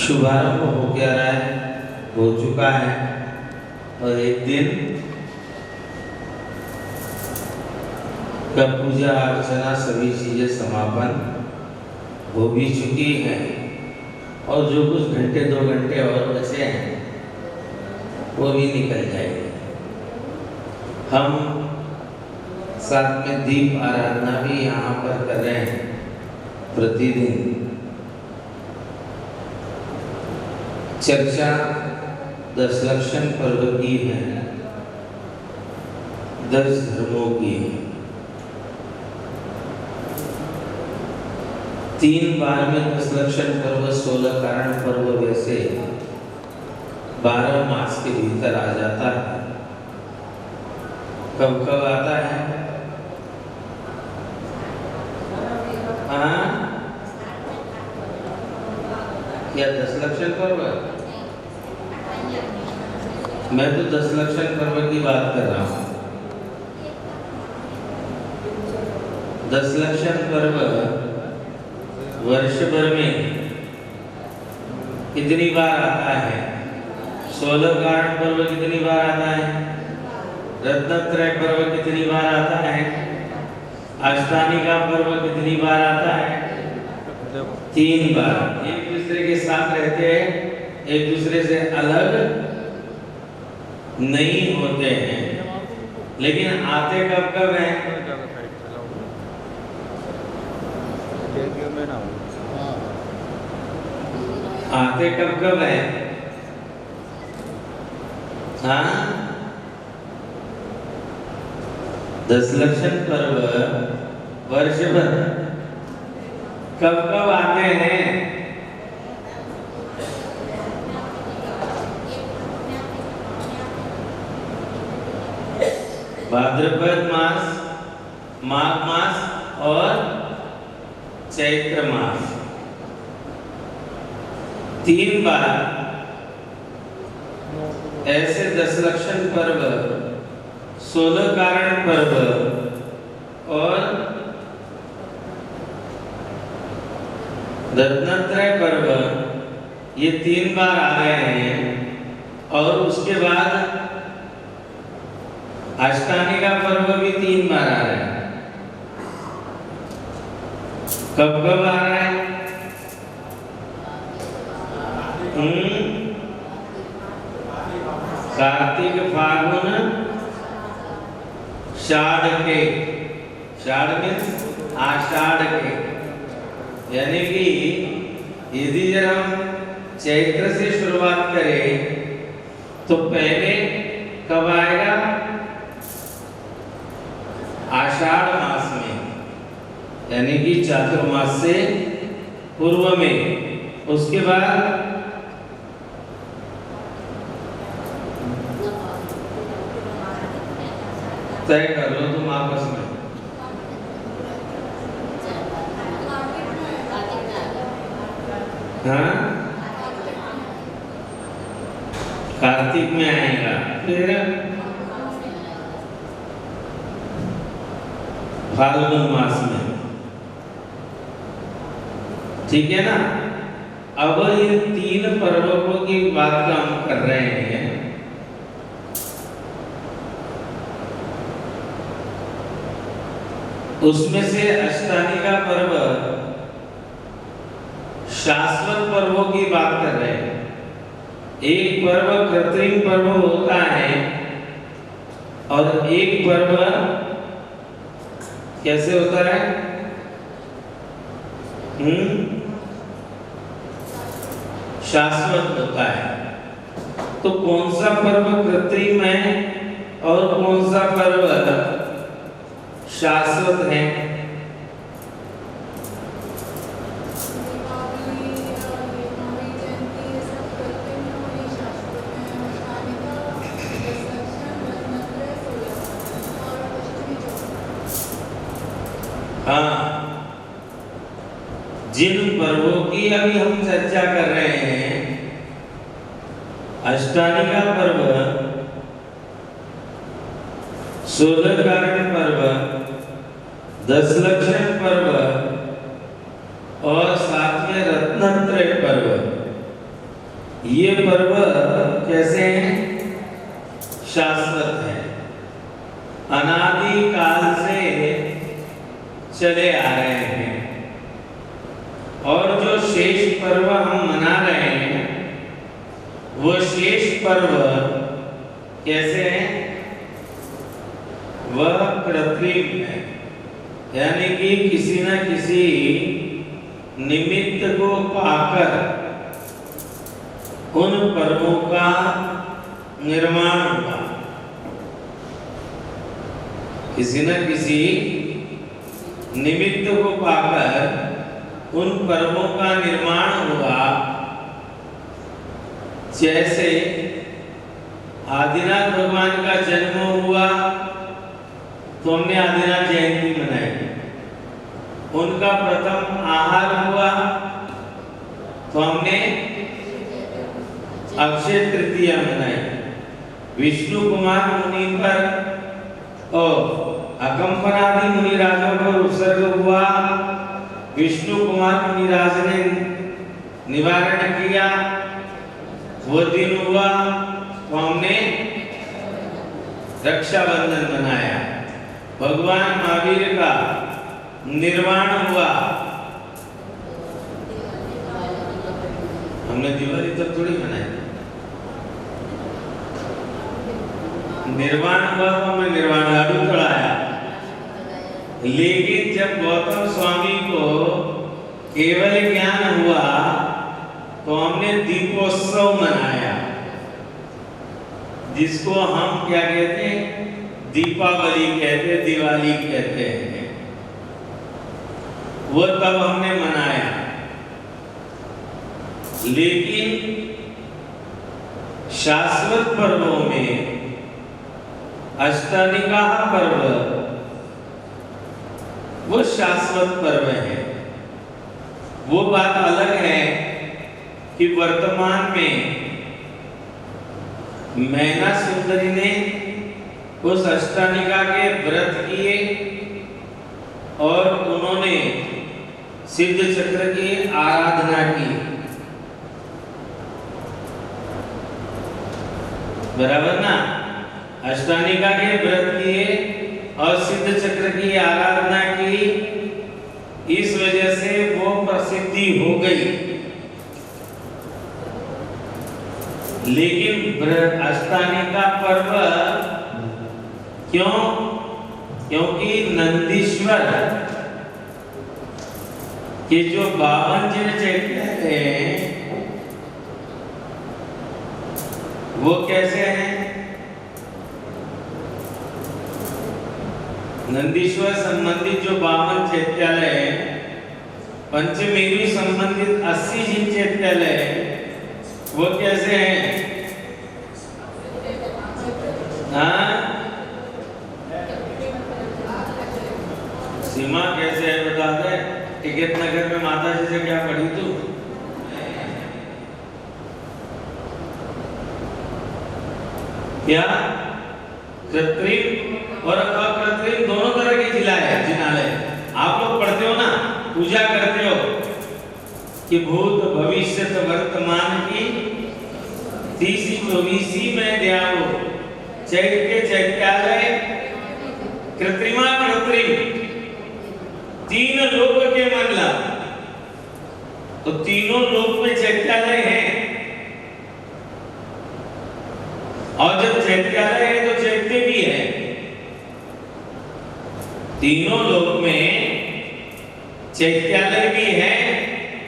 शुभारंभ हो गया रहा है, हो चुका है और एक दिन का पूजा अर्चना सभी चीजें समापन हो भी चुकी हैं और जो कुछ घंटे 2 घंटे और बचे हैं वो भी निकल जाएंगे। हम साथ में दीप आराधना भी यहाँ पर कर रहे हैं प्रतिदिन। चर्चा दशलक्षण पर्व की है, 10 धर्मों की है। 3 बार में दशलक्षण पर्व, 16 कारण पर्व वैसे 12 मास के भीतर आ जाता है। कब कब आता है? हाँ, क्या दशलक्षण पर्व? मैं तो दशलक्षण पर्व की बात कर रहा हूँ। दशलक्षण पर्व वर्ष भर में कितनी बार आता है? 16 कारण पर्व कितनी बार आता है? रत्नत्रय पर्व कितनी बार आता है? अष्टानिका पर्व कितनी बार आता है? 3 बार। एक दूसरे के साथ रहते हैं, एक दूसरे से अलग नहीं होते हैं, लेकिन आते कब कब हैं? आते कब कब हैं? हाँ, दशलक्षण पर्व वर्ष भर कब कब आते हैं? भाद्रपद मास, माघ मास और चैत्र मास। 3 बार ऐसे दशलक्षण पर्व, 16 कारण पर्व और रत्नत्रय पर्व, ये 3 बार आ गए हैं। और उसके बाद अष्टानिका पर्व भी 3 बार आ रहा है। कब कब आ रहा है? कार्तिक फागुन षाढ़ के, षाढ़ मीन्स आषाढ़ के, यानी कि यदि जब हम चैत्र से शुरुआत करें तो पहले कब आएगा? आषाढ़ मास में, यानी कि चातुर्मास से पूर्व में। उसके बाद तय कर लो तुम आपस में। हाँ, कार्तिक में आएगा, फिर फाल्गुन मास में, ठीक है ना। अब इन 3 पर्वों की बात का हम कर रहे हैं। उसमें से अष्टानिका पर्व शाश्वत पर्वों की बात कर रहे हैं। एक पर्व कृत्रिम पर्व होता है और एक पर्व कैसे होता है? शाश्वत होता है। तो कौन सा पर्व कृत्रिम है और कौन सा पर्व शाश्वत है? हाँ, जिन पर्वों की अभी हम चर्चा कर रहे हैं, अष्टानिका पर्व, 16 कारण पर्व, दशलक्षण पर्व और साथ में रत्नत्रय पर्व, ये पर्व कैसे हैं? शाश्वत है, अनादि काल से चले आ रहे हैं। और जो शेष पर्व हम मना रहे हैं वो शेष पर्व कैसे हैं? वह कृत्रिम है, यानी कि किसी न किसी निमित्त को पाकर उन पर्वों का निर्माण हुआ। किसी न किसी निमित्त को पाकर उन पर्वों का निर्माण हुआ। जैसे आदिनाथ भगवान का जन्म हुआ तो हमने आदिनाथ जयंती मनाई। उनका प्रथम आहार हुआ तो हमने अक्षय तृतीया मनाई। विष्णु कुमार मुनि पर और अकंपनादि मुनिराजों पर उत्सर्ग हुआ। विष्णु कुमार मुनिराज ने निवारण किया, वो दिन हुआ तो हमने रक्षाबंधन मनाया। भगवान महावीर का निर्वाण हुआ, हमने दिवाली तब थोड़ी मनाई। निर्वाण हुआ तो हमने निर्वाण लाडू चढ़ाया। लेकिन जब गौतम स्वामी को केवल ज्ञान हुआ तो हमने दीपोत्सव मनाया, जिसको हम क्या कहते हैं? दीपावली कहते, दिवाली कहते हैं। वो तब हमने मनाया। लेकिन शाश्वत पर्वों में अष्टनिकाह पर्व वो शाश्वत पर्व है। वो बात अलग है कि वर्तमान में मैना सुंदरी ने उस अष्टनिका के व्रत किए और उन्होंने सिद्ध चक्र की आराधना की। बराबर ना? अष्टानिका के व्रत किए और सिद्ध चक्र की आराधना की, इस वजह से वो प्रसिद्धि हो गई। लेकिन अष्टानिका पर्व क्यों? क्योंकि नंदीश्वर के जो 52 जिन चैत्य हैं वो कैसे हैं? नंदीश्वर संबंधित जो 52 चैत्यालय है, पंचमेरु संबंधित 80 जिन चैत्यालय है, वो कैसे हैं? हाँ, सीमा कैसे है बता दे। टिकट नगर में माता जी से क्या पढ़ी तू? क्या कृत्रिम और अकृत्रिम दोनों तरह के जिनालय आप लोग पढ़ते हो ना, पूजा करते हो कि भूत भविष्य वर्तमान की 30-24 में ध्याओ चैत्य चैत्यालय कृत्रिमा कृत्रिम तीन लोक के मंडला। तो तीनों लोक में चैत्यालय हैं, और जब चैत्यालय है तो चैत्य भी है। तीनों लोक में चैत्यालय भी है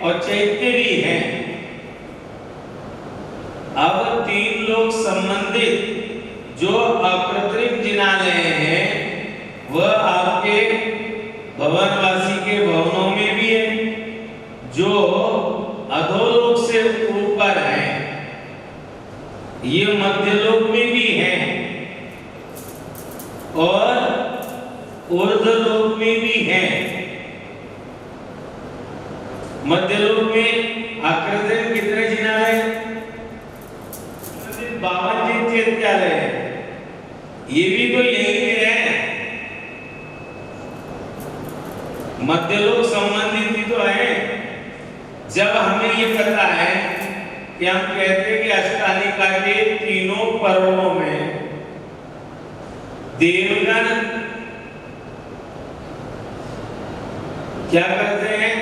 और चैत्य भी है। अब तीन लोक संबंधित जो अकृत्रिम जिनालय हैं वह आपके भवनवासी के भवनों में भी है, जो अधोलोक से ऊपर है, ये मध्यलोक में भी है और ऊर्ध्वलोक में भी है। मध्यलोक में अकृत्रिम कितने जिनालय? 52 चैत्यालय है। ये भी तो यही है। मध्यलोक संबंधित भी तो है। जब हमें ये पता है कि हम कहते हैं कि अष्टालिका के तीनों पर्वों में देवगण क्या करते हैं?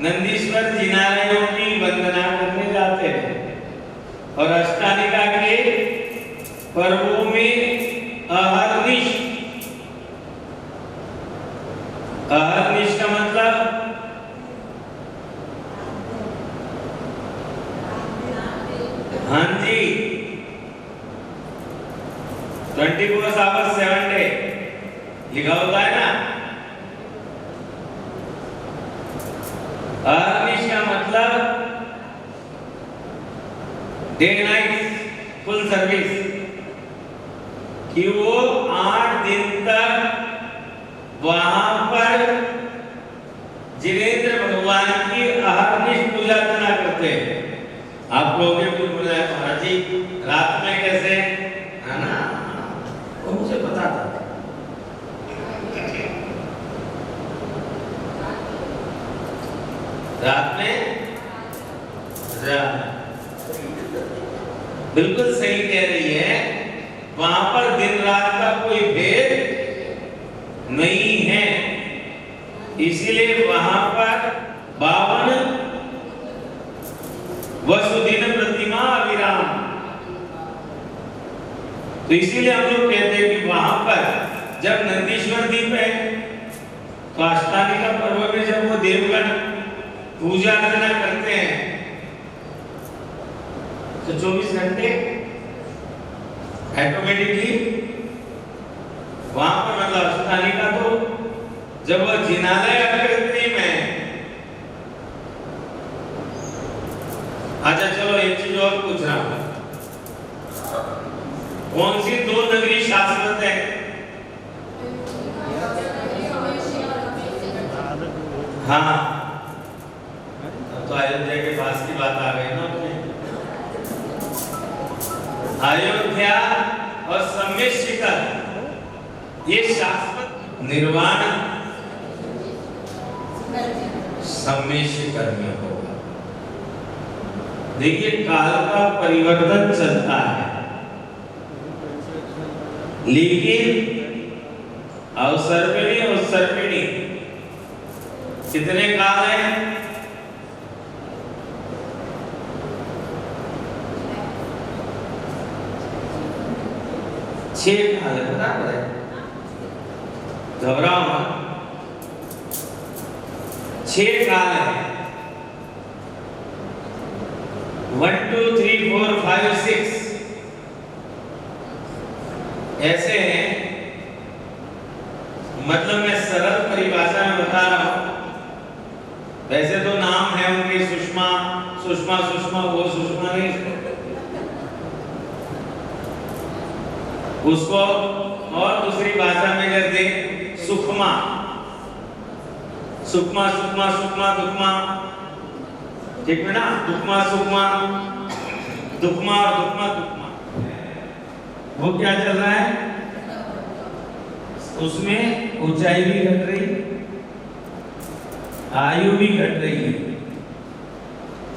नंदीश्वर जिनालयों की वंदना करने जाते हैं। और अष्टालिका के पर्वों में अहर्निश का मतलब हाँ जी 24 आवर्स 7 डे लिखा होता है ना। अहर्निश का मतलब डे नाइट फुल सर्विस, कि वो 8 दिन तक वहां पर जिनेंद्र भगवान की अहर्निश पूजा अर्चना करते हैं। आप लोग महाराज जी रात में कैसे, है ना, वो मुझे पता था। रात में बिल्कुल सही कह रही है, वहां पर दिन रात का कोई भेद नहीं है, इसीलिए वहां पर 52 वसुदिन प्रतिमा अविराम। तो इसीलिए हम लोग कहते हैं कि वहां पर जब नंदीश्वर द्वीप है तो अष्टालिका पर्व में जब वो देवगण पूजा अर्चना करते हैं तो 24 घंटे ऑटोमेटिकली वहां पर मतलब अष्टालिका तो जब वह जिनालय आकृति में। अच्छा चलो एक चीज और पूछ रहा हूं, कौन सी 2 नगरी शाश्वत है? हाँ तो अयोध्या के पास की बात आ गई ना अपने। अयोध्या और सम्मिश्र ये शाश्वत निर्वाण सम्मिश्र में होगा। देखिए काल का परिवर्तन चलता है, लेकिन अवसर्पिणी और सर्पिणी कितने काल हैं? छह काल है, बराबर है, घबराओ मत। 6 काल है, 1 2 3 4 5 6 ऐसे हैं। मतलब मैं सरल परिभाषा में बता रहा हूं, वैसे तो नाम है उनके सुषमा सुषमा सुषमा, वो सुषमा नहीं, उसको और दूसरी भाषा में कर दे सुखमा सुखमा सुखमा सुखमा दुखमा, ठीक है ना, दुखमा सुखमा दुखमा और दुखमा दुखमा। वो क्या चल रहा है? उसमें ऊंचाई भी घट रही, आयु भी घट रही है,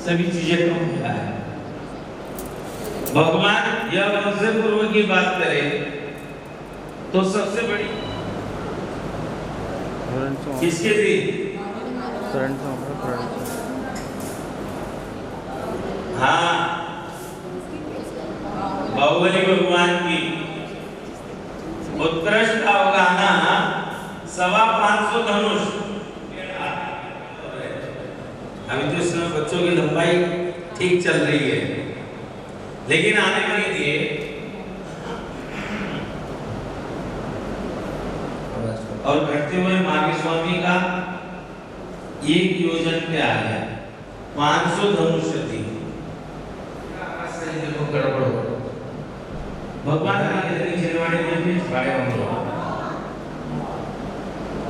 सभी चीजें कम हो रहा है। भगवान यह वंश पूर्व की बात करें तो सबसे बड़ी किसके थी? हाँ बाहुबली भगवान की उत्कृष्ट अवगाहना 525 धनुष। अभी तो इस समय बच्चों की लंबाई ठीक चल रही है, लेकिन आने वाली दिए और घटते हुए माघी स्वामी का 1 योजन पे आ गया, 500 धनुष थी। देखो गड़बड़ हो, भगवान इतनी चिरवाणी में छुड़ाए होंगे,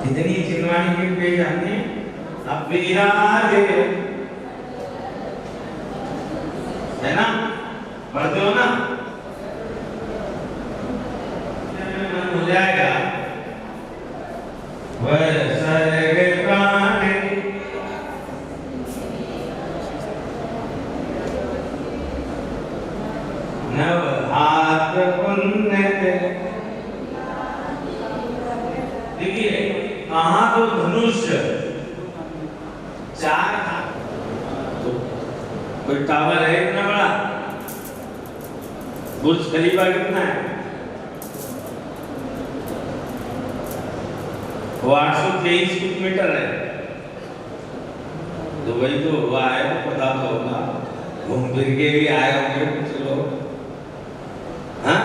इतनी चिरवाणी के पेज हमने अब विराजे है ना, पढ़ते हो ना, हो जाएगा। पुण्य है। देखिए कहाँ तो धनुष 4 तो कोई टावर है इतना बड़ा, बुर्ज खलीफा कितना है, वो 823 मीटर है। दुबई तो हुआ है तो पता तो होगा, घूम फिर के भी आए होंगे कुछ लोग, हाँ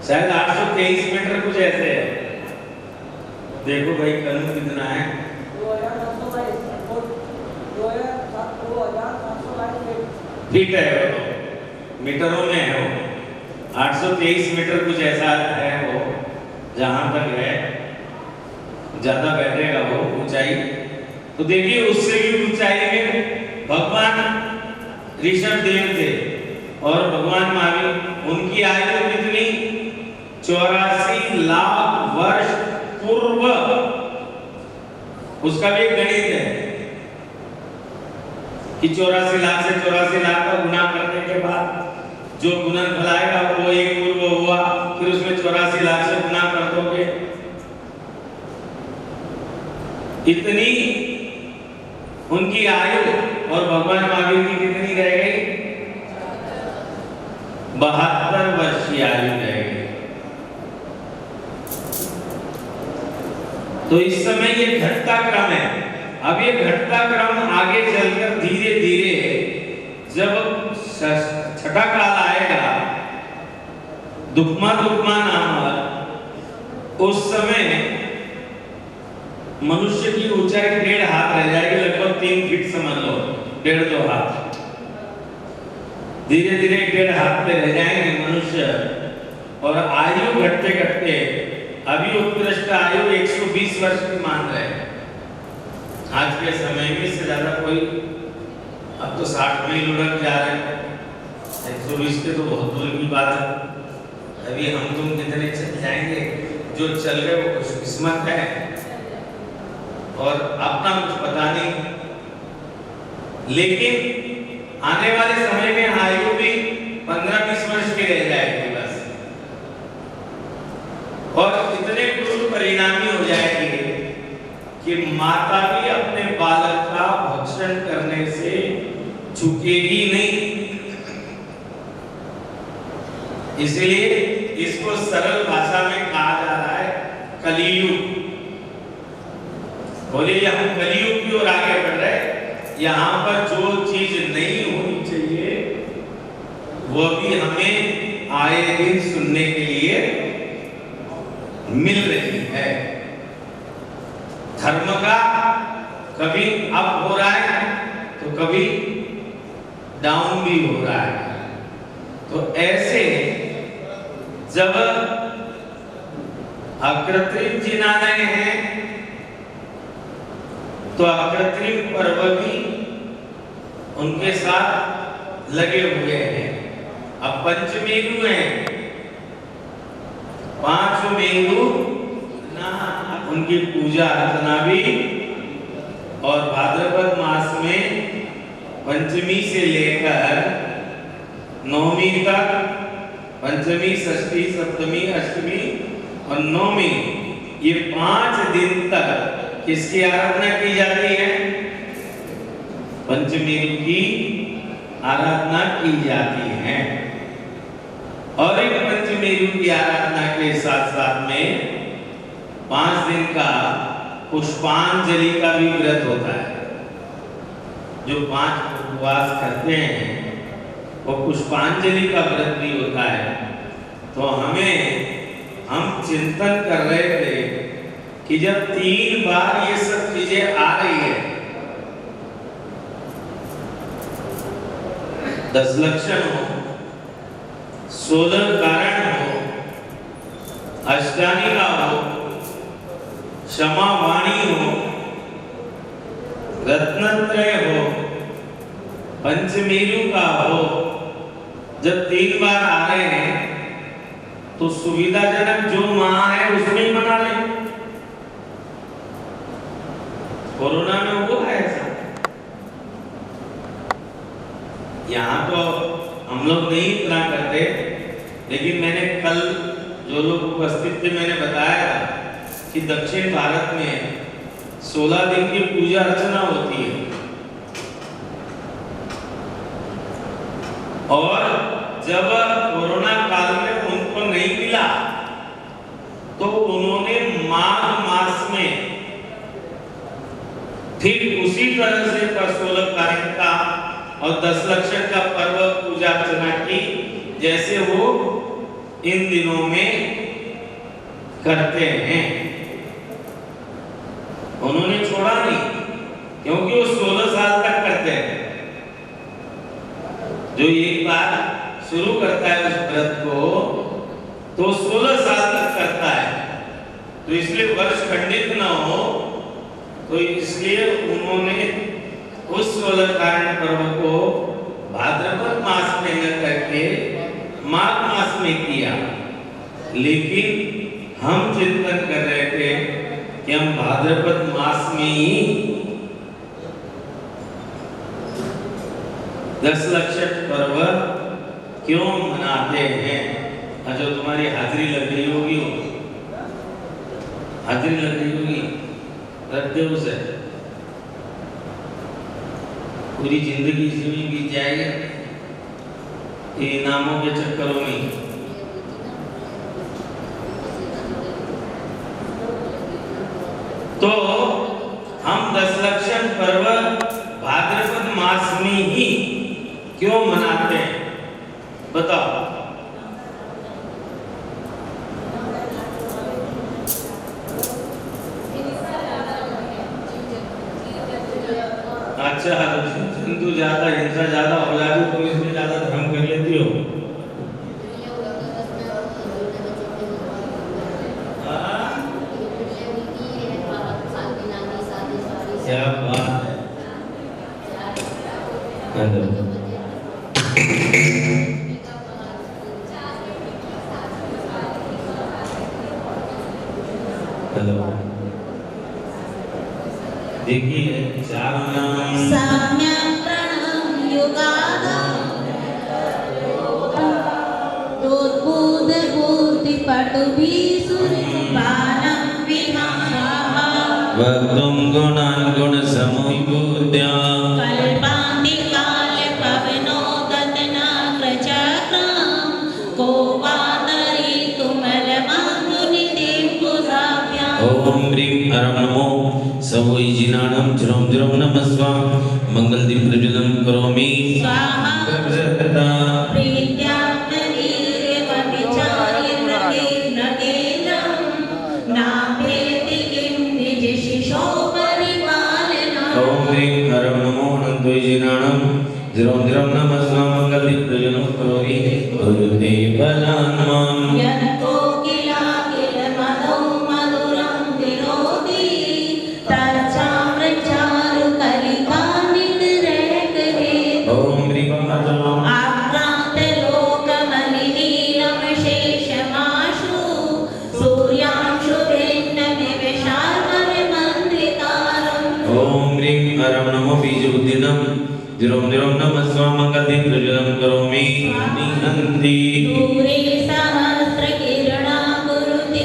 शायद 823 मीटर कुछ ऐसे है। देखो भाई कनू कितना है, 2722 फीट है वो, मीटरों में है वो, 823 मीटर कुछ ऐसा है वो, जहां तक है ज्यादा बैठेगा वो ऊंचाई। तो देखिए उससे भी ऊंचाई में भगवान ऋषभ देव थे और भगवान महावीर, उनकी आयु कितनी, 84 लाख वर्ष पूर्व। उसका भी एक गणित है कि 84 लाख से 84 लाख का गुणा करने के बाद जो गुणनफल आएगा वो एक पूर्व हुआ, फिर उसमें 84 लाख से गुणा कर दोगे, इतनी उनकी आयु। और भगवान महावीर की कितनी रह गई, 72 वर्ष की आयु रह गई। तो इस समय ये घटता क्रम है। अब ये घटता क्रम आगे चलकर धीरे धीरे जब छठा काल आएगा, दुक्मा नाम, उस समय मनुष्य की ऊंचाई 1.5 हाथ रह जाएगी, लगभग 3 फीट समझ लो, 1.5-2 हाथ। धीरे धीरे 1.5 हाथ पे रह जाएंगे मनुष्य। और आयु घटते घटते अभी उत्कृष्ट आयु 120 वर्ष की मान रहे हैं आज के समय में, इससे ज्यादा कोई, अब तो 60 मील लुढ़क जा रहे हैं, 120 के तो बहुत दूर की बात है। अभी हम तुम कितने चल जाएंगे, जो चल रहे वो खुशकिस्मत है और अपना कुछ पता नहीं। लेकिन आने वाले समय में आयु भी 15-20 वर्ष की रह जाएगी बस, और इतने दुष्परिणामी हो जाएगी कि माता भी अपने बालक का भक्षण करने से झुकेगी नहीं। इसलिए इसको सरल भाषा में कहा जा रहा है कलियुग। बोलिए हम कलियुग की ओर आगे बढ़ रहे हैं। यहाँ पर जो चीज नहीं होनी चाहिए वो भी हमें आए दिन सुनने के लिए मिल रही है। धर्म का कभी अप हो रहा है तो कभी डाउन भी हो रहा है। तो ऐसे जब अकृत्रिम जिनालय हैं तो अकृत्रिम पर्व भी उनके साथ लगे हुए हैं। अब पंचमेरु हैं, 5 मेरु ना, उनकी पूजा अर्चना भी, और भाद्रपद मास में पंचमी से लेकर नवमी तक, पंचमी, षष्ठी, सप्तमी, अष्टमी और नवमी, ये 5 दिन तक किसकी आराधना की जाती है? पंचमेरु की आराधना की जाती है। और एक पंचमेरु की आराधना के साथ साथ में 5 दिन का पुष्पांजलि का भी व्रत होता है। जो 5 उपवास करते हैं वो पुष्पांजलि का व्रत भी होता है। तो हम चिंतन कर रहे थे कि जब 3 बार ये सब चीजें आ रही है, 10 लक्षण हो, 16 कारण हो, अष्टांगिका हो, क्षमा वाणी हो, रत्नत्रय हो, पंचमेरु का हो, जब 3 बार आ रहे हैं तो सुविधाजनक जो माह है उसमें ही मना लें। कोरोना में हुआ है ऐसा, यहाँ तो हम लोग नहीं इतना करते, लेकिन मैंने कल जो लोग उपस्थित थे मैंने बताया कि दक्षिण भारत में 16 दिन की पूजा अर्चना होती है और जब कोरोना काल में उनको नहीं मिला तो उन्होंने माघ मास में ठीक उसी तरह से परशोलकारण का और 10 लक्षण का पर्व पूजा अर्चना की जैसे वो इन दिनों में करते हैं। उन्होंने छोड़ा नहीं क्योंकि वो 16 साल तक करते हैं। जो एक बार शुरू करता है उस व्रत को तो 16 साल तक करता है, तो इसलिए वर्ष खंडित न हो तो इसलिए उन्होंने उस सोलकारण पर्व को भाद्रपद मास में न करके माघ मास में किया। लेकिन हम चिंतन कर रहे थे कि हम भाद्रपद मास में ही 10 लक्षण पर्व क्यों मनाते हैं। जो तुम्हारी हाजिरी लग रही होगी हाजिरी लग रही होगी रख दे उसे, पूरी जिंदगी इसी में बीत जाएगी इनामों के चक्करों में। तो हम 10 लक्षण पर्व भाद्रपद मास में ही क्यों मनाते हैं बताओ। अच्छा जंतु ज्यादा हिंसा ज्यादा हो जाती तुम इसमें ज्यादा धर्म कर लेती हो। क्या बात है। हेलो देखिए वक्तुम गुणान् गुण समुद्या कल्पान्ति काले पवनो गतना प्रचक्रम को वातरी तुमलमानुनिधिं पुजाभ्याम्। ओम ह्रीं हरं नमो सवैजिनानं ज्रों ज्रों नमस्वा मंगल दीप प्रज्वलनं करोमि स्वाहा सर्वदा ज्रों ज्रों नमस्वा मंगल दीप प्रज्वलनं करोमि गुरुदेवनामं यन्तो किला किल मदो मधुरं विरोधि तच्चामृचारु कलिका निग्रहकरे। ओम ह्रीं हरं आक्रांत लोकमलिनीलं शेषमाशु सूर्यांशु भिन्नमिव शार्मविमन्त्रितारम्। ओम ह्रीं हरं नमो बीजबुद्धिनं ज्रों ज्रों नमस्वा मंगल दीप प्रज्वलनं करोमि निहन्ति दूरे सहस्रकिरणा कुरुते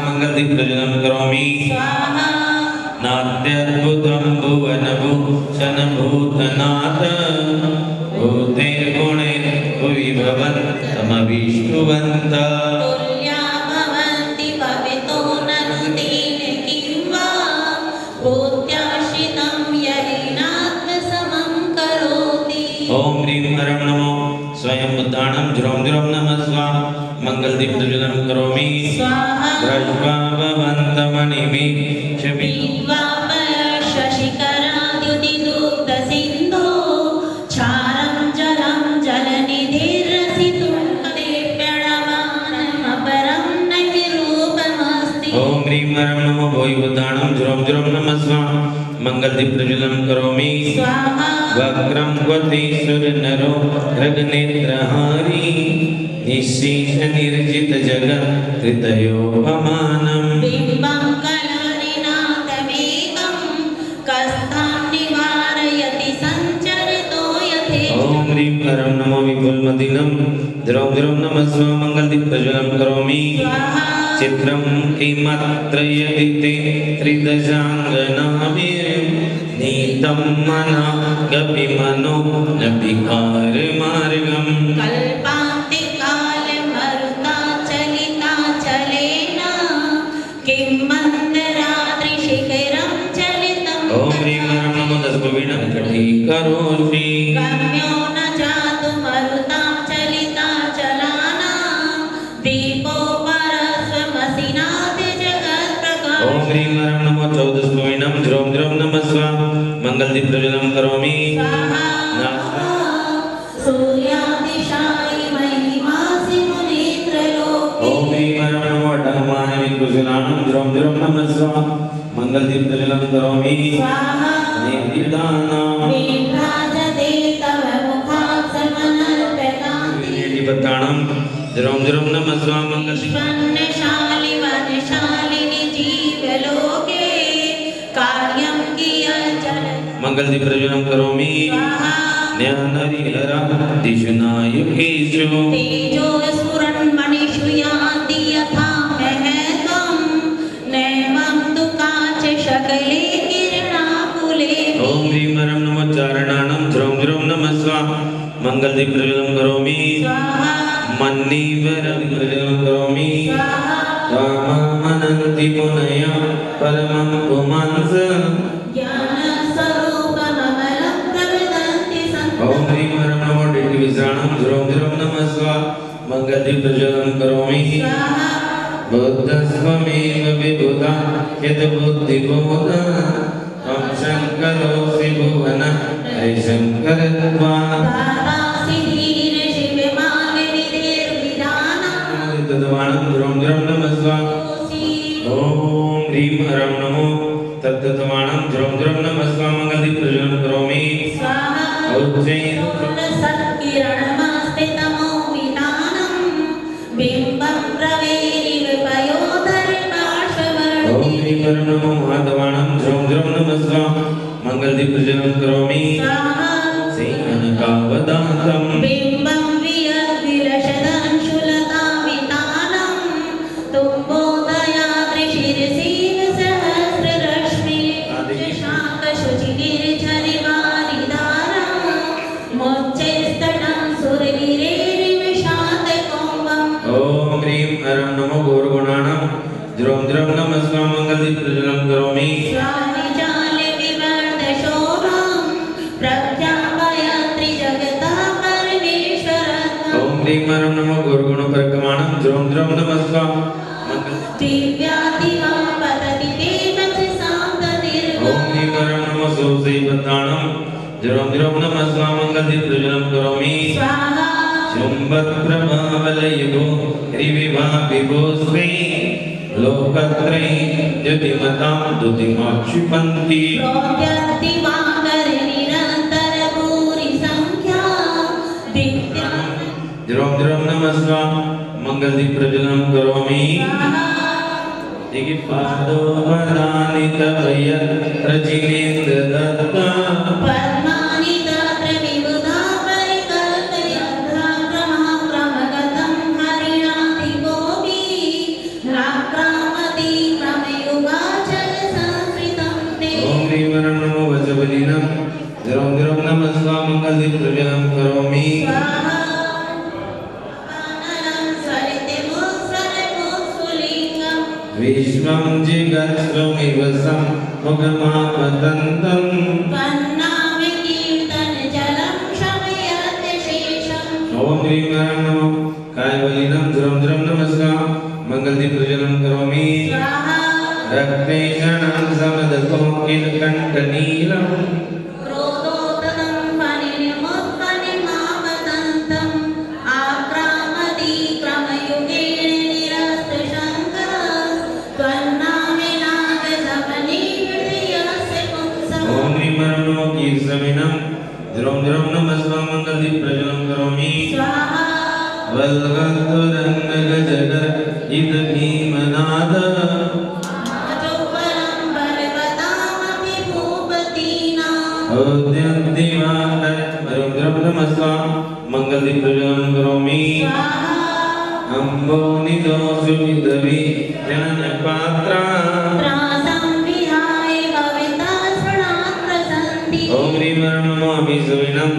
मंगल दीप प्रज्वलनं करोमि स्वाहा नात्यद्भुतं भुवनभूषण भूतनाथ भूते गुणे विभवन्तमविष्णुवन्तः तुल्या भवन्ति भवितो ननु तेन किं वा भूत्याश्रितं यहीनात्मसमं करोति। ओम ह्रीं हरं नमो स्वयं बुद्धाणं ज्रों ज्रों नमस्वा मंगल दीप प्रज्वलनं करोमि स्वाहा द्रष्ट्वा भवन्तमणिभिः शशिकराद्युतिदुग्धसिन्धो क्षारं जलं जलनिधिरसितुं प्रणमानमपरं न हि रूपमस्ति। ओम ह्रीं हरं नमो भोहि बुद्धाणं ज्रों ज्रों नमस्वा मंगल दीप प्रज्वलनं करोमि स्वाहा वक्रं क्वति सुरनरो रगनेत्रहारी निःशेष निर्जित जगत् कृतयोपमानं बिम्बं कलानिनाथमेकं कस्तां निवारयति सञ्चरतो यथे। ओम ह्रीं हरं नमो विपुलमदिनं द्रौं द्रौं नमस्वा मंगलदीपप्रज्वलं करोमि चित्रं किमत्रयति ते त्रिदशाङ्गनाभिर्नीतं मनः कपिमनो न विकारमार्गम् कल्पान्ते कालमरुताचलिताचलेन किं मन्दराद्रिशिखरं चलितम् ॐ ह्रीं ह्रं नमो दशभुविनं कटीकरोषि गम्यो न जातु मरुतां चलिताचलानां दीपो परस्वमसिनाति ॐ जगत्प्रकाशः ह्रीं ह्रं नमो चौदशभुविनं द्रौं द्रौं नमस्वा मंगलदीपप्रज्वलं करोमि सूर्यादिशायि महिमासि मुनित्रलोके ॐ ह्रीं ह्रं नमो अटहमानविकृशलानं द्रौं द्रौं नमस्वा मंगलदीपप्रज्वलं करोमि निर्दिदानां विभ्राजते तव मुखात् समनर्प्यकान्ति निपत्ताणं द्रौं द्रौं नमस्वा मंगलदीप वनशालि वनशालिनि जीवलोके कार्यं कियच्चन मंगलदीपप्रज्वलं करोमि ज्ञानहरिहरा दिशुनायुकेषु तेजो स्फुरन्मणिषु यान्ति यथा महत्त्वं नैवं तु काच शकले किरणाकुले ॐ ह्रीं ह्रं नमो चारणानं द्रौं द्रौं नमस्वा मंगलदीपप्रज्वलं करोमि मन्नीवरप्रज्वलं करोमि त्वामनन्ति मुनय परमं पुमांस ज्ञानस्वरूपममलं प्रविदन्ति ॐ सन्ततं ह्रीं ह्रं नमो डिट्टिविश्राणं द्रौं द्रौं नमस्वा मंगलदीपप्रज्वलं करोमि बुद्धस्वमेव विबुधा यद्बुद्धिबोधा त्वं शङ्करोऽसि भुवन हरिशङ्करत्वा दातासि धीरशिवमानिर्विधानं तद्वाणं द्रौं द्रौं नमस्वा ॐ ह्रीं ह्रं नमो तत्तद्वाणं द्रौं द्रौं नमस्वा मंगलदीपप्रज्वलं करोमि सत्किरणमस्ति तमो वितानं बिम्बं प्रवेरिव पयोधर्माशवर्ति ॐ ह्रीं ह्रं नमो महाद्वाणं द्रौं द्रौं नमस्वा मंगलदीपप्रज्वलं करोमि सेनकावदातं बिम्बं विलसदंशुलतावितानं तुम्बोदयाद्रिशिरसीव सहस्ररश्मिः शाकशुचिनिर्झरिवारिधारं मोच्चैस्तटं सुरगिरेर्विषादकोम्बम् ॐ ह्रीं ह्रं नमो घोरगुणाणां द्रौं द्रौं नमस्वा मंगलदीपप्रज्वलं करोमि जाले विवर्धशोभं प्रज्ञापयत्रि जगतः परमेश्वरत्वम् ॐ ह्रीं ह्रं नमो घोरगुणपरकमाणं द्रौं द्रौं नमस्वा दिव्यादिवां पतति तेजसि ॐ सान्तनिर्गुणम् ह्रीं ह्रं नमो सोऽसैवताणं द्रौं द्रौं नमस्वा मंगलदीपप्रज्वलं करोमि स्वाहा शुम्भप्रभावलयुगो हरिविभाविभोस्मै लोकत्रयी यतिमतां दुतिमाक्षिपन्ति प्रोद्यत्तिवाकरनिरन्तरभूरिसंख्या दिव्या द्रौं द्रौं नमस्वा मंगलदीपप्रज्वलं करोमि पादो वदानि तव यत्र जिनेन्द्रदत्ता पद्मानि तत्र विबुधा परिकल्पयन्ता क्रमगतं हरिणाधिपोऽपि नाक्रामति क्रमयुगाचल संस्कृतं ते ॐ ह्रीं ह्रं नमो वज्रबलिनं द्रौं द्रौं नमस्वा मंगलदीपप्रज्वलं करोमि स्वाहानलं स्वरितमुत्सरमुत्सुलिङ्गम् विश्वं जिगत्स्वमिव सम्मुखमापतन्तं वन्नामि कीर्तनजलं शमयत्यशेषम् ॐ ह्रीं ह्रं नमो कायवलिनं द्रौं द्रौं नमस्वा मंगलदीपप्रज्वलं करोमि स्वाहा रक्तेषणां समदकोकिलकण्ठनीलं क्रोधोदनं फणिनिमुत्फणिमापतन्तम् आक्रामति क्रमयुगेण निरस्तशङ्कः त्वन्नामेनागसपनिहृदयस्य पुंसः ॐ ह्रीं ह्रं नमो कीर्षमिनं द्रौं द्रौं नमस्वा मंगलदीपप्रज्वलं करोमि स्वाहा वल्गन्तुरङ्गगजगर इदभीमनाद चोपरं बलवतामपि भूपतीनाम् औद्यन्तिवाहर द्रौं द्रौं नमस्वा मंगलदीपप्रज्वलनं करोमि अम्बो निदोषुविदवि जननपात्रां त्रासं विहाय भवितासृणात् प्रसन्ति ॐ ह्रीं नमो अभिसविनं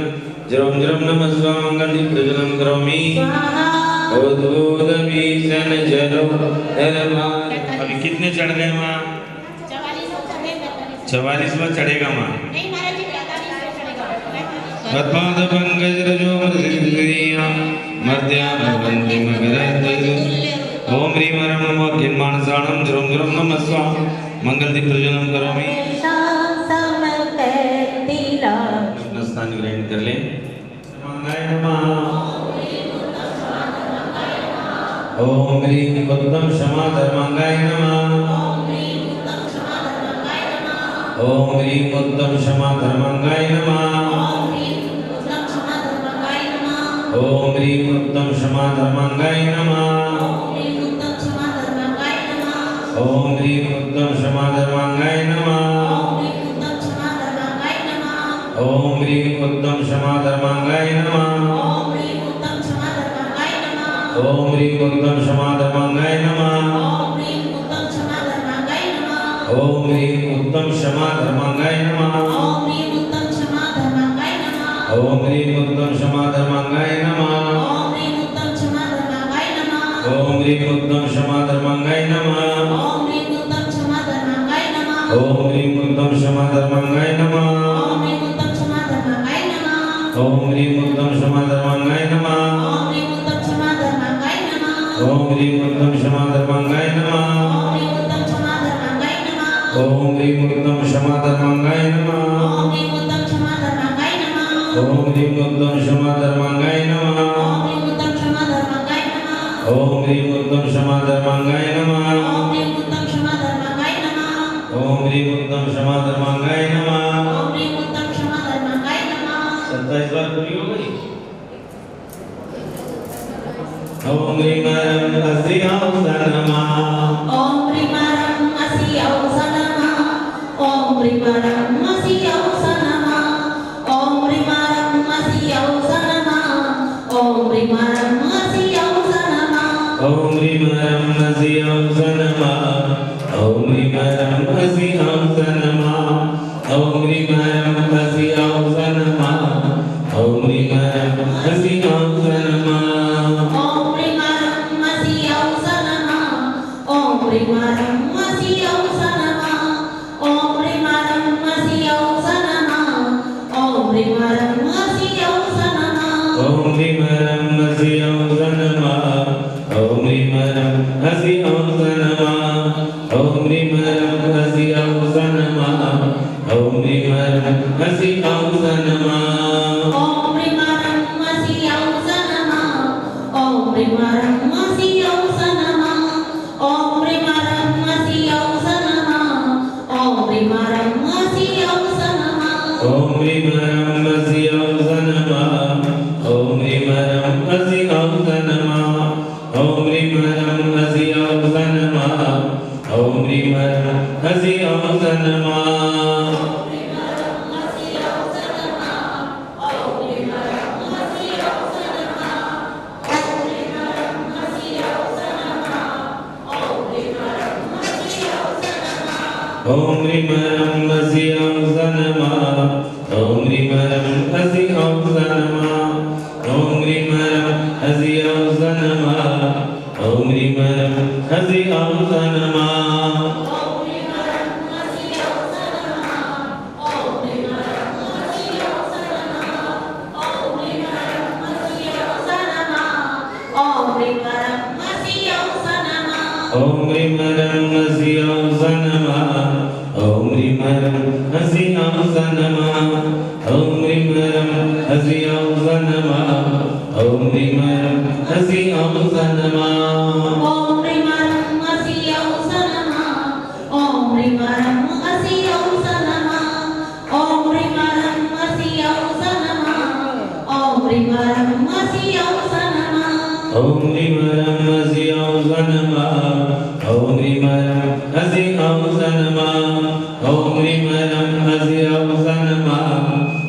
जरं जरं नमः स्वाहा मंगलदीपप्रज्वलनं करोमि उद्बोधमीशन जलो अभी कितने चढ़ गए माँ 44वां चढ़ेगा माँ पद्माद पंकज रजो मृदुलिया मर्त्याभवन्ति मकरन्दतु ओम ह्रीं नमो अज्ञानमानसानं जरं जरं नमः स्वाहा मंगलदीपप्रज्वलनं करोमि अपना स्थान ग्रहण कर लें मंगाय नमः ओम ह्रीं उत्तम क्षमा धर्मांगाय नमः ओम ह्रीं उत्तम क्षमा धर्मांगाय नमः ओम ह्रीं उत्तम क्षमा धर्मांगाय नमः ओम ह्रीं उत्तम क्षमा धर्मांगाय नमः ओम ह्रीं उत्तम क्षमा धर्मांगाय नमः ओम ह्रीं उत्तम क्षमा धर्मांगाय नमः ओम ह्रीं उत्तम क्षमा धर्मांगाय नमः ओम ह्रीं उत्तम क्षमा धर्मांगाय नमः ओम ह्रीं उत्तम क्षमा धर्मांगाय नमः ओम ह्रीं उत्तम क्षमा धर्मांगाय नमः ओम ह्रीं उत्तम क्षमा धर्मांगाय नमः ओम ह्रीं उत्तम क्षमा धर्मांगाय नमः ओम ह्रीं उत्तम क्षमा धर्मांगाय नमः ओम ह्रीं उत्तम क्षमा धर्मांगाय नमः ओम ह्रीं उत्तम क्षमा धर्मांगाय नमः ओम ह्रीं उत्तम क्षमा धर्मांगाय नमः 27 बार पूरी हो गई ओम ह्रीं नमः ओम ह्रीं ओम ह्रीं ओम ह्रीं ओम ह्रीं ओम ह्रीं ओम ह्रीं ओम ह्रीं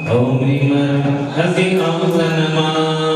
Om Rim Hasi Om Sanama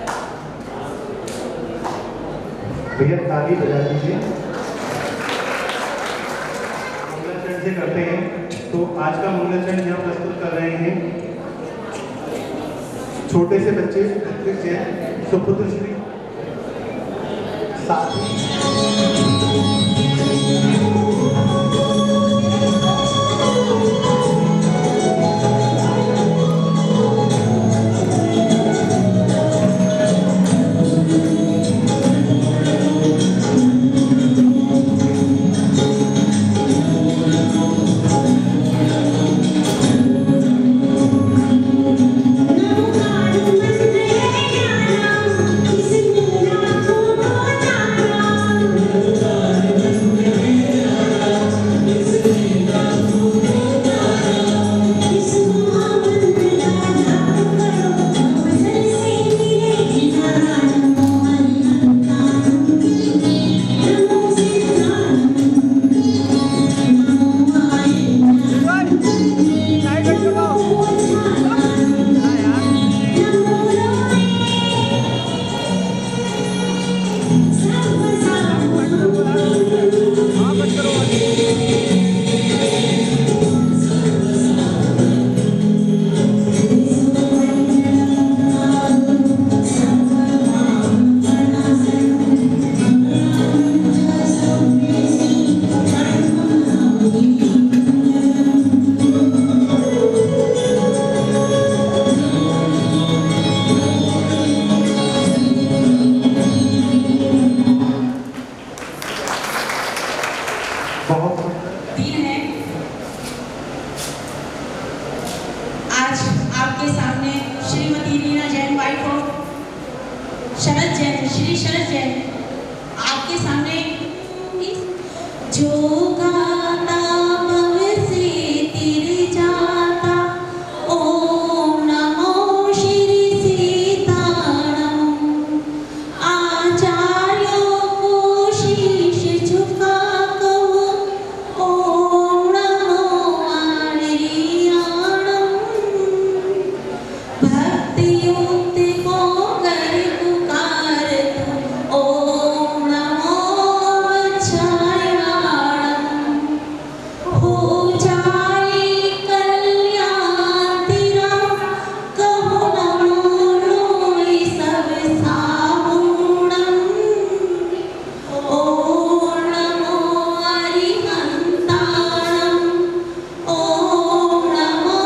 भैया ताली बजा दीजिए। मंगलाचरण से करते हैं। तो आज का मंगलाचरण यहाँ प्रस्तुत कर रहे हैं छोटे से बच्चे ऋत्विक जैन, सुपुत्र श्री साथी दिन है। आज आपके सामने श्रीमती रीना जैन, वाइफ ऑफ शरद जैन, श्री शरद जैन, आपके सामने जो गाता भव से तिर जाता, ओम नमो श्री सीताराम। आचार्यों को शीश झुका कहो, ओम नमो आर्याणम। भक्ति युक्त को कर पुकार तू, ओम नमो वत्सायणाणम। हो जाए कल्याण तेरा, कहो नमो रोई सब साहुणम। ओम नमो अरिहंताणम, ओम नमो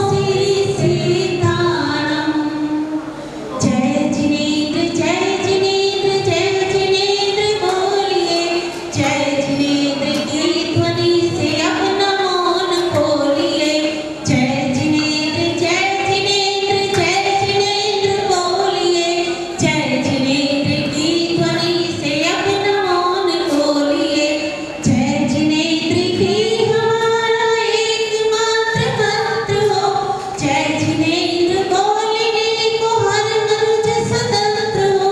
श्री सीताराम। जय जिनेन्द्र जय जिनेन्द्र जय जिनेन्द्र बोलिए, जय जिनेन्द्र की ध्वनि से अपना मौन खोलिए। जय जिनेन्द्र जय जिनेन्द्र जय जिनेन्द्र बोलिए, जय जिनेन्द्र की ध्वनि से अपना मौन खोलिए। जय जिनेन्द्र ही हमारा एकमात्र मंत्र हो, जय जिनेन्द्र बोलने को हर मनुज स्वतंत्र हो।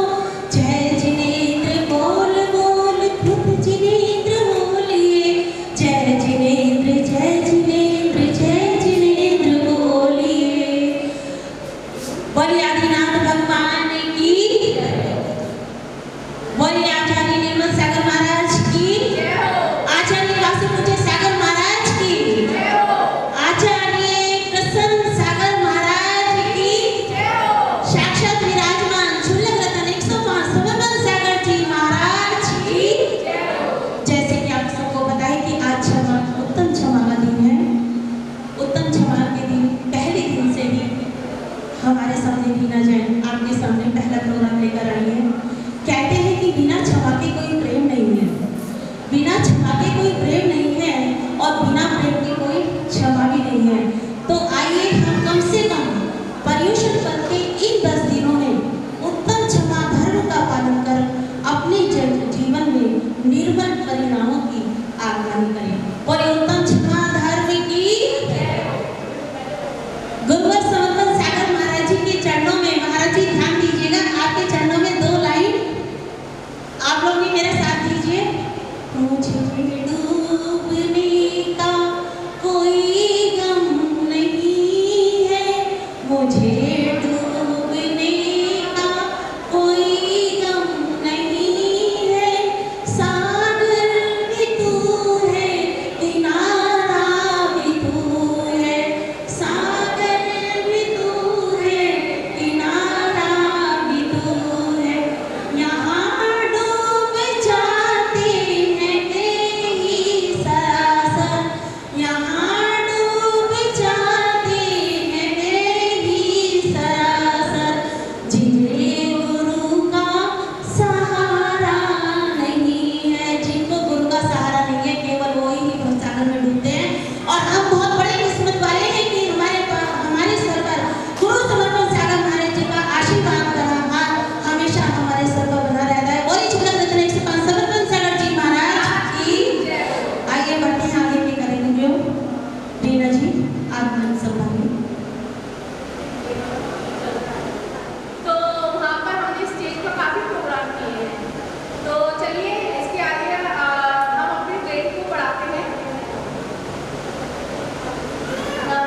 जय जिनेन्द्र बोल बोल खुद जिनेन्द्र बोलिए, जय जिनेन्द्र जय जिनेन्द्र जय जिनेन्द्र बोलिए। बोलिए आदिनाथ भगवान की, बोलिए आचार्य निर्मल सागर महाराज की, आचार्य वासुदेव सागर महाराज की, आचार्य प्रसन्न सागर महाराज की, साक्षात विराजमान शुल्लक रतन 105 समबल सागर जी महाराज की। जैसे कि आप सबको पता है कि आज क्षमा, उत्तम क्षमा का दिन है। उत्तम क्षमा के दिन, पहले दिन से ही हमारे सामने रीना जैन जिन्हें गुरु का सहारा नहीं है, जिनको गुरु का सहारा नहीं है, केवल वो ही भवसागर में डूबते हैं। और हम बहुत बड़े किस्मत वाले हैं कि हमारे सर पर गुरु समर्पण सागर महाराज जी का आशीर्वाद बना हमेशा हमारे सर पर बना रहता है। और झूलन रत्न 105 समर्पण सागर जी महाराज की। आइए बढ़ते हैं, आगे भी करेंगे जो रीना जी आगमन सभा में। तो वहाँ पर हमने स्टेज पर काफ़ी प्रोग्राम किए हैं। तो चलिए इसके आगे हम अपने ग्रेड को बढ़ाते हैं। हाँ।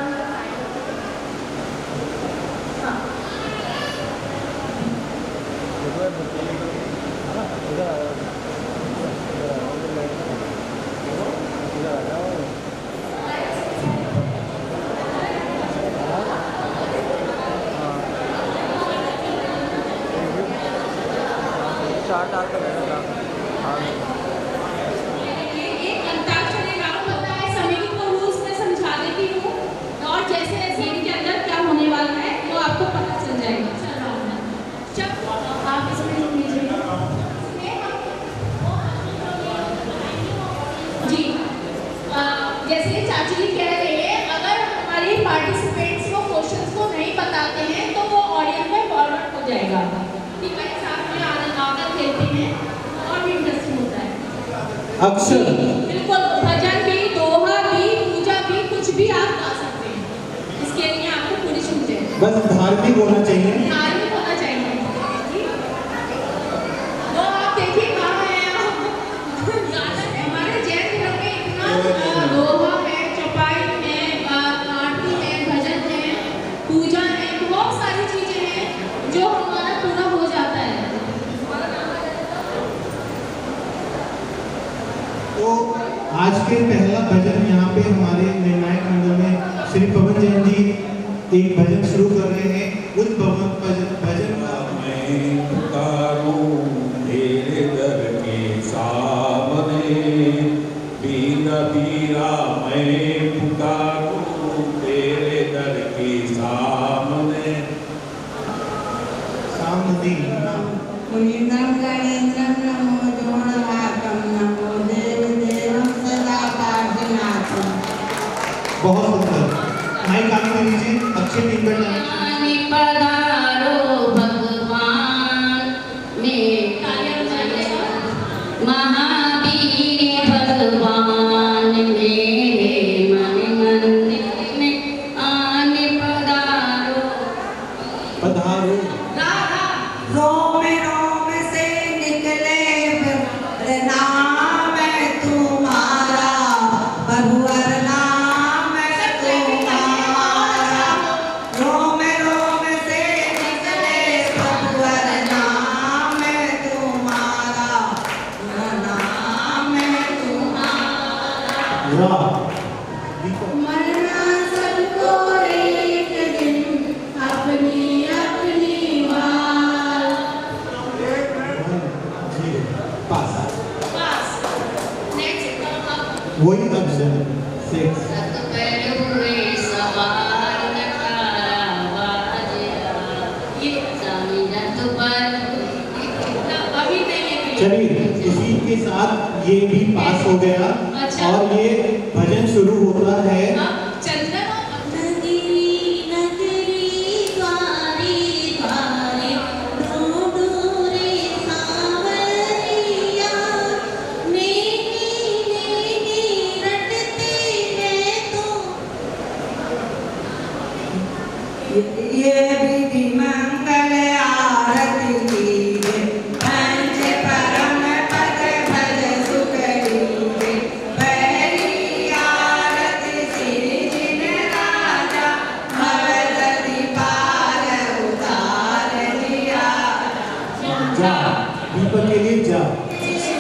एक अंताक्षरी राउंड होता है, समय को रूल्स में समझा देती हूँ और जैसे गेम के अंदर क्या होने वाला है वो आपको पता चल जाएगा। जब आप इसमें जी जैसे चाची जी कह रहे हैं, अगर हमारे पार्टिसिपेंट्स को क्वेश्चंस को नहीं बताते हैं तो वो ऑडियंस में फॉरवर्ड हो जाएगा कि भाई साथ में आकर खेलते हैं और भी इंटरेस्टिंग होता है। अक्षर बिल्कुल, भजन भी, दोहा भी, पूजा भी, कुछ भी आप गा सकते हैं। इसके लिए आपको पूरी छूट है। बस धार्मिक होना चाहिए। धार्मिक होना चाहिए। तो आप देखिए कहाँ है हमारे जैन धर्म में इतना दोहा है, चौपाई है, आरती है, भजन है, पूजा है, बहुत सारी चीजें हैं जो हमारा पूरा हो जाता है। तो आज के पहला भजन यहाँ पे हमारे निर्णायक मंडल में श्री पवन जैन जी एक भजन शुरू कर रहे हैं। उस भजन का मैं पुकारूं तेरे दर के सामने, बीना बीरा मैं पुकारूं तेरे दर के सामने। सामने मुनीन्द्रं गणेन्द्रं नमो जोड़वाकं नमो देवदेवं सदा पाठनाथं। बहुत सुंदर। माइक आगे कर लीजिए। अक्षय टीम पर पधारो भगवान महावीर भगवान मेरे मन मंदिर में आने पधारो। पधारो। रोम रोम से निकले नाम है तुम्हारा, भगवर नाम है तुम्हारा। रोम रोम से निकले भगवर नाम है तुम्हारा, नाम है तुम्हारा। वाह। मरना सबको एक दिन, अपनी अपनी बात। जी पास। बस नेक्स्ट वही अक्षर 6। अभी नहीं है। चलिए इसी के साथ ये भी पास हो गया। अच्छा। और ये भजन शुरू होता है। चंदन नगरी नगरी द्वारी द्वारी ढूंढू रे सांवरिया, नेकी नेकी रटते हैं तो। ये विधि मंगल आरती कीजिए, पंच परम पद भज सुख लीजिए। पहली आरती श्री जिन राजा, भवदति पार उतार लिया। जा दीपक के लिए जा।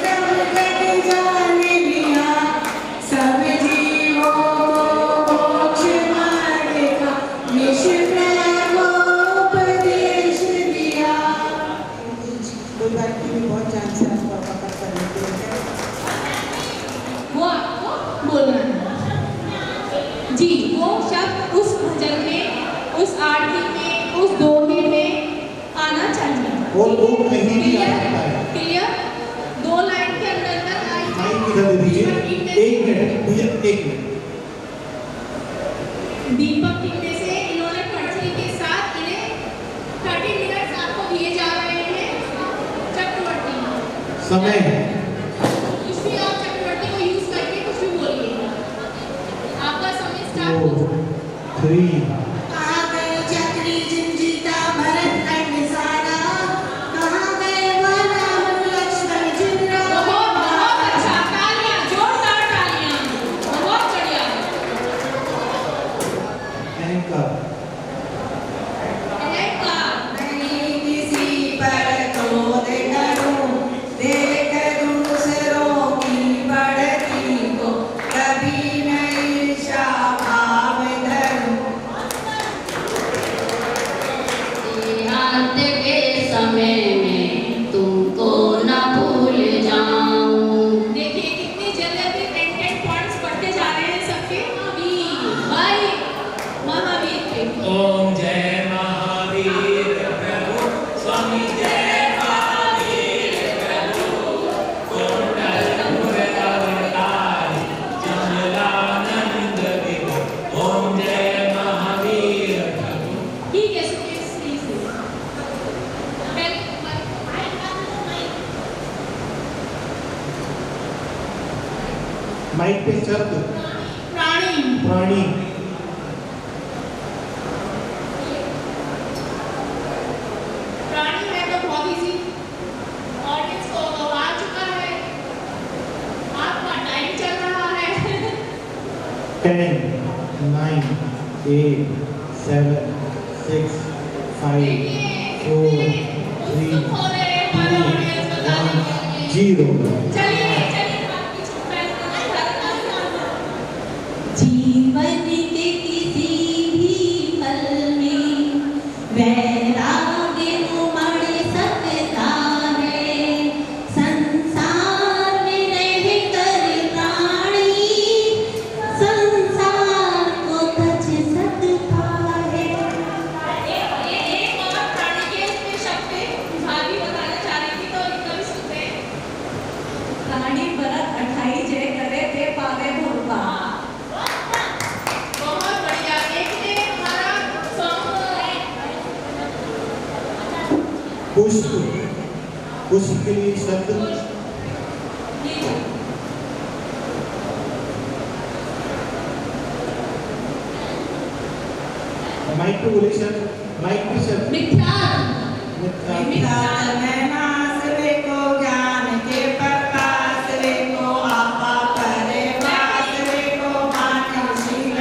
सब जग जान लिया, सब जीवों को मोक्ष मार्ग का निश्चय को उपदेश दिया। कोई बात की बहुत चांस है आपको पता कर लेते हैं। वो आपको बोलना है जी। वो शब्द उस भजन में, उस आरती में, उस दोहे में आना और वो कहीं भी आ सकता है। क्लियर? 2 लाइन के अंदर माइक इधर दे दीजिए। 1 मिनट भैया, 1 मिनट। दीपक टिकने से इन्होंने पर्ची के साथ इन्हें 30 मिनट्स आपको दिए जा रहे हैं। चक्रवर्ती समय कुछ भी आप चक्रवर्ती को यूज करके कुछ भी बोलिए। आपका समय स्टार्ट हो 4 3 कहाँ गए चक्री जिंजीता भरत खंड सारा, कहाँ गए वाला लक्ष्मण जिंद्रा। बहुत बहुत अच्छा, तालियां, जोरदार तालियां, बहुत बढ़िया। एंकर नहीं किसी पर क्रोध करूं, देख दूसरों की बढ़ती को, कभी न ईर्ष्या भाव धरूं। अंत के समय में तुमको न भूल जाऊं। देखिए कितनी जल्दी 10 पॉइंट्स बढ़ते जा रहे हैं सबके। भाई महावीर के ओम जय महावीर प्रभु स्वामी जय महावीर प्रभु कुंडल मुरल अवतार जमलानंद विभो। ओम जय महावीर प्रभु। ठीक है सुकेश प्लीज माइक पे शब्द प्राणी प्राणी प्राणी है तो बहुत इजी ऑडियंस को आ चुका है। आपका टाइम चल रहा है। 10 9 8 7 6 5 4 3 2 1 0। चलिए आपकी चुप जीवन के किसी भी पल में वैराग्य उमड़ सकता है। संसार में रहकर प्राणी संसार को बच सकता है। एक और प्राणी के इसमें शब्द भाभी बताना चाह रही थी तो इनका भी सुनते हैं। प्राणी बरत 28 जय करे ते पावे भोपा। बहुत बढ़िया। एक ने हमारा सॉन्ग पुष्प पुष्प के लिए शब्द माइक पे बोले शब्द माइक पे शब्द मिथ्यात्व मिथ्या मिथ्यात्व में नासवे को ज्ञान के प्रकाशवे को, आपा करे वासवे को, मानवशील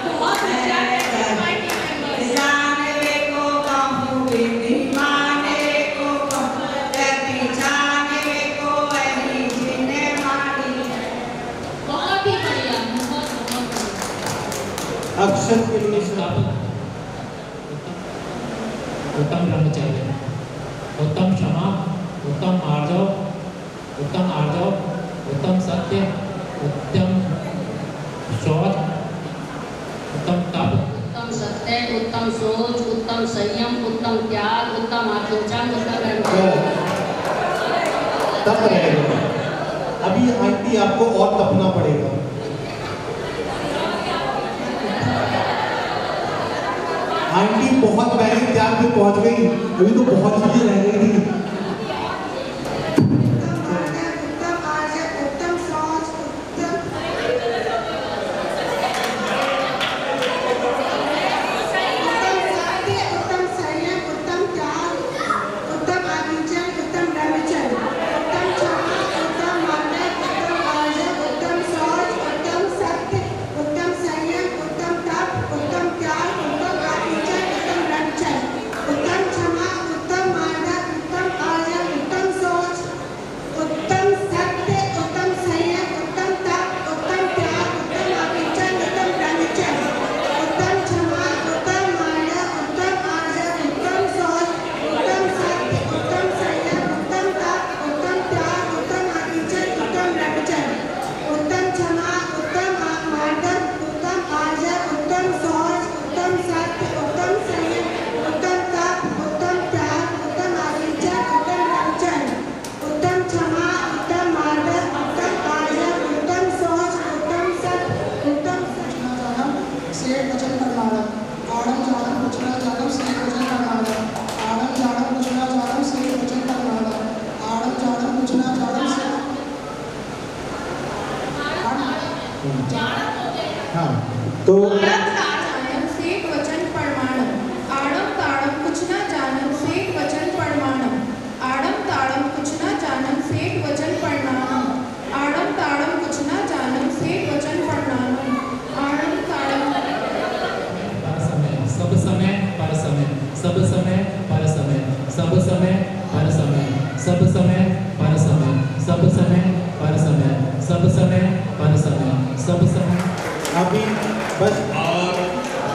बहुत अच्छा है माइटी मेंबर्स। जानवे को कहूँ विधि, मानवे को कहूँ गति, जानवे को वही जिन्हें मानी। बहुत ही बढ़िया, बहुत बढ़िया। अक्षर के लिए शब्द उत्तम ब्रह्मचर्य, उत्तम क्षमा, उत्तम आर्जव, उत्तम सत्य, उत्तम शौच, उत्तम तप, उत्तम सत्य, उत्तम सोच, उत्तम संयम, उत्तम त्याग, उत्तम आत्मोचन, तप रहेगा। अभी आंटी आपको और तपना पड़ेगा। आंटी बहुत पहले त्याग में पहुंच गई, अभी तो बहुत चीजें रह गई थी। उत्तम आर्जव, उत्तम सोच, उत्तम सत्य, उत्तम संयम, उत्तम त्याग, उत्तम आत्मोचन, उत्तम ब्रह्मचर्य, उत्तम क्षमा, उत्तम मर्दन, उत्तम आर्जव, उत्तम सोच, उत्तम सत्य, उत्तम संयम, उत्तम तप, उत्तम त्याग, उत्तम आत्मोचन, उत्तम ब्रह्मचर्य, उत्तम क्षमा, उत्तम मर्दन, उत्तम तो आड़म ताड़म सेठ वचन प्रमाणम आड़म ताड़म कुछ ना जानम सेठ वचन प्रमाणम आड़म ताड़म कुछ ना जानम सेठ वचन प्रमाणम आड़म ताड़म कुछ ना जानम सेठ वचन प्रमाणम आड़म ताड़म सब समय पर समय सब समय पर समय सब समय पर समय सब समय पर समय सब समय पर समय सब समय पर समय सब समय अभी बस और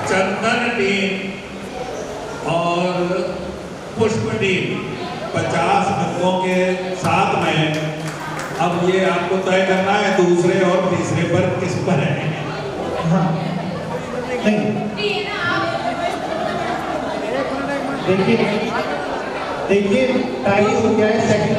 चंदन टीम और पुष्प टीम 50 अंकों के साथ में अब ये आपको तय करना है दूसरे और तीसरे पर किस पर है। हाँ नहीं देखिए टाइम हो गया है सेकंड